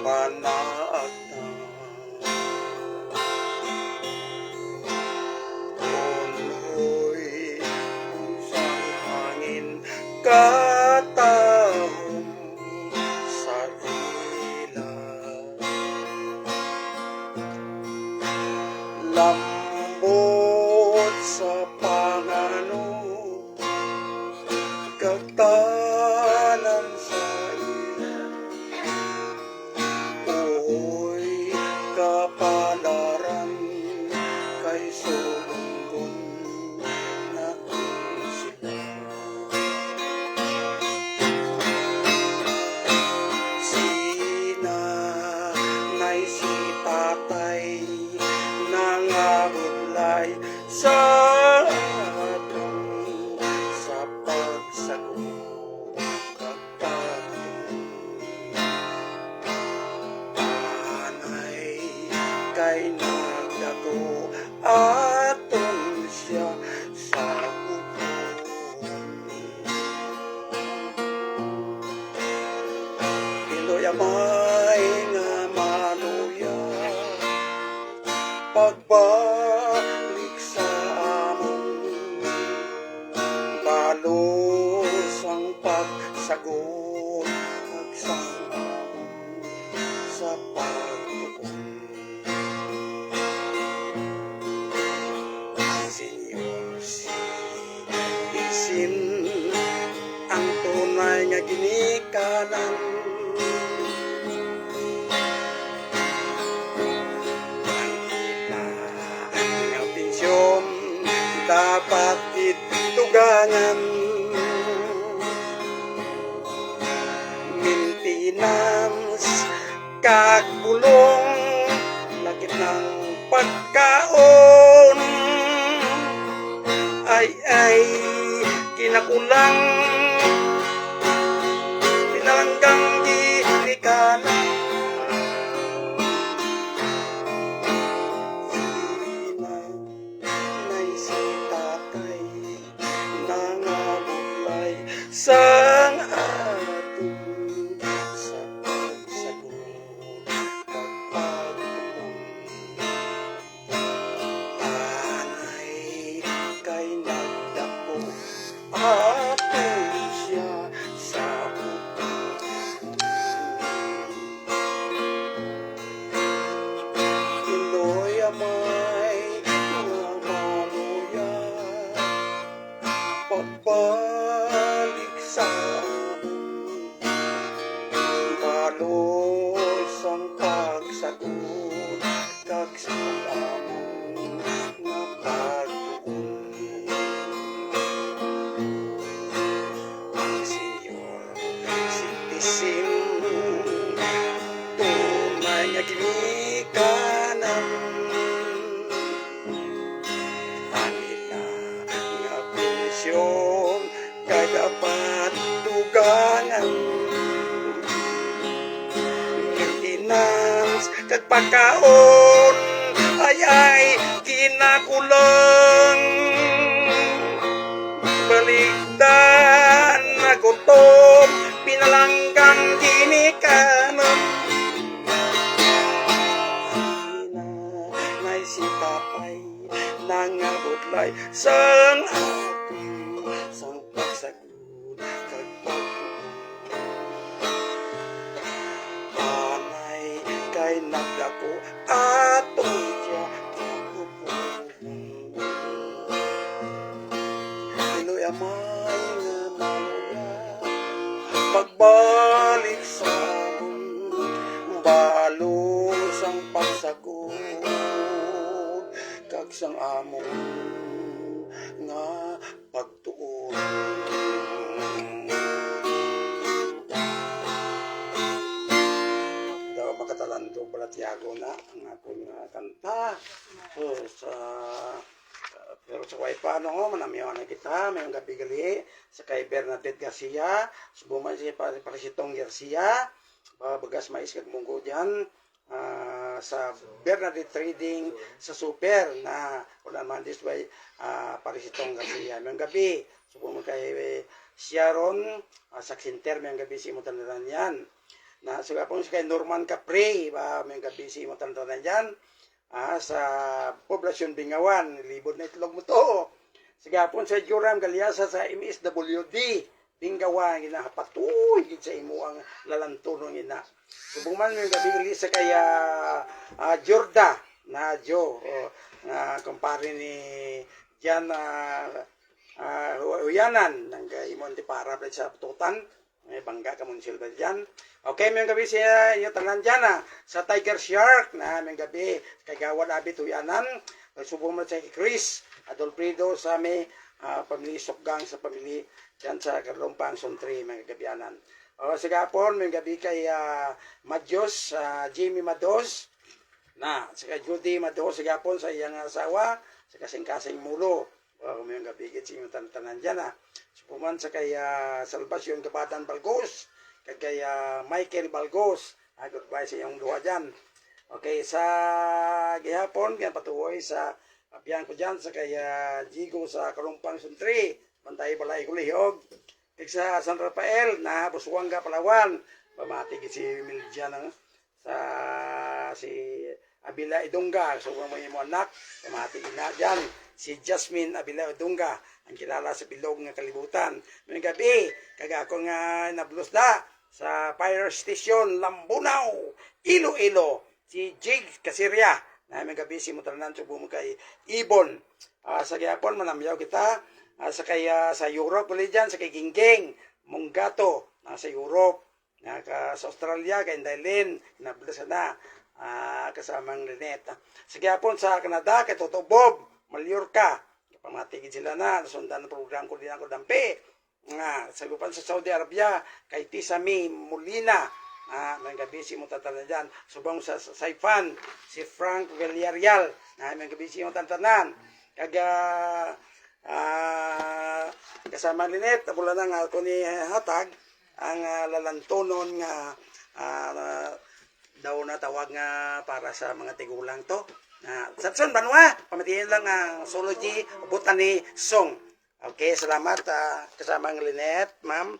manaagta. Punoy pusang hangin katahom sa ilang. Lambot sa pangano kagtanan sa ilang. Uy kapalaran kay sulungkon na sila. Sina nay si tatay nangabudlay sa atong sa pagsagot kagtagtong. Anay kay nagdako aton siya sa upon. Piloy amay nga maluya pagbalik sa amon, balos ang pagsagot nagsang amon sa pagtuon. Senyor, si isin ang tunay nga ginikanan. Dapat itugangan, maintenance kagbulong lakit ng pagkaon ay kinakulang pinalanggang ginikanan. Sang atong sa pagsagot kagpagtuon. Anay kay nagdako aton siya sa upon. Piloy amay nga maluya pagbalik sa balos ang pagsagot kag sa amon nga pagtuon. Ang senyor citizen tunay nga ginikanan. Anila nga pensyon kay dapat tugangan. Maintenance kag pagkaon ay kinakulang. Baligdan na gutom pinalanggang ginikanan. Sina nay si tatay nangabudlay sang atong sang pagsagot kag pagtuon. Anay kay nagdako aton siya upon. Piloy amay nga maluya pagbalik sa amon, balos ang pagsagot kag sang amon nga pagtuon. Daw makatalanto Balatiago na ang akong kanta. Pero sa way paano nga manamiyaw na kita mayong gabi gali sa kay Bernadette Garcia, subumay si Parisitong Garcia, bagas mais kag munggo diyan. Sa Bernadette Trading sa Super na wala man this way Parisitong Garcia mayong gabi. So kung kay Sharon sa Center mayong gabi si Mutandaran yan. Na sagapon si kay Norman Capri ba may kabisi mo tantanan diyan sa poblasyon Bingawan libod na itlog mo to. Sagapon sa Joram Galiasa sa MSWD Bingawan ginahapatuy gid sa imo ang lalantonon ina. Subong man may gabi sa kaya Jorda na Jo na kumpare ni Jan Huyanan ng imong para sa tutan may bangga ka mong silba dyan. Okay, may gabi siya yung tanan dyan sa Tiger Shark na may gabi kay Gawan Abit Huyanan subong mo sa Chris Adolfredo sa may pamilya Sokgang sa pamilya dyan sa Karlumpang Sontri may gabianan. O sigapon may gabi kay Madyos Jimmy Mados na sa Judy Mados sigapon sa iyang asawa sa kasing-kasing mulo. May gabi kay yung tanan dyan Supuman sa kay Salvacion Kapatan Balgos kay Michael Balgos goodbye sa iyong duha dyan. Okay, sa gihapon kaya patuloy sa apiyan ko dyan sa kay Jigo sa Kalumpang Sontri Bantay Balay Kulihog kay sa San Rafael na Busuanga Palawan pamati si Miljan sa si Abila Idunga so mo mo anak pamati na dyan si Jasmine Abila Idunga ang kilala sa Bilog nga Kalibutan. May gabi kaga ako nga nablos na sa fire station Lambunaw Iloilo si Jig Kasirya na may gabi si Mutranan subo mo kay Ibon sa gyapon manamyaw kita sa kay sa Europe ulit dyan sa kay Gingging Munggato sa Europe sa Australia kay Dailin nablas na kasamang Lynette sa gyapon sa Canada kay Toto Bob Mallorca pamatigid sila na sundan ang program ko din ako dampi sa gupan sa Saudi Arabia kay Tisami Molina may gabi si mo tatanan dyan subong sa Saifan si Frank Villarreal may gabi si mo tatanan kaga kasama Linet mula na nga ako ni hatag ang lalantonon nga daw na tawag nga para sa mga tigulang to Sapson Banwa pamatiin lang ang Zoology Botany Song. Okay, salamat kasama ang Linet ma'am.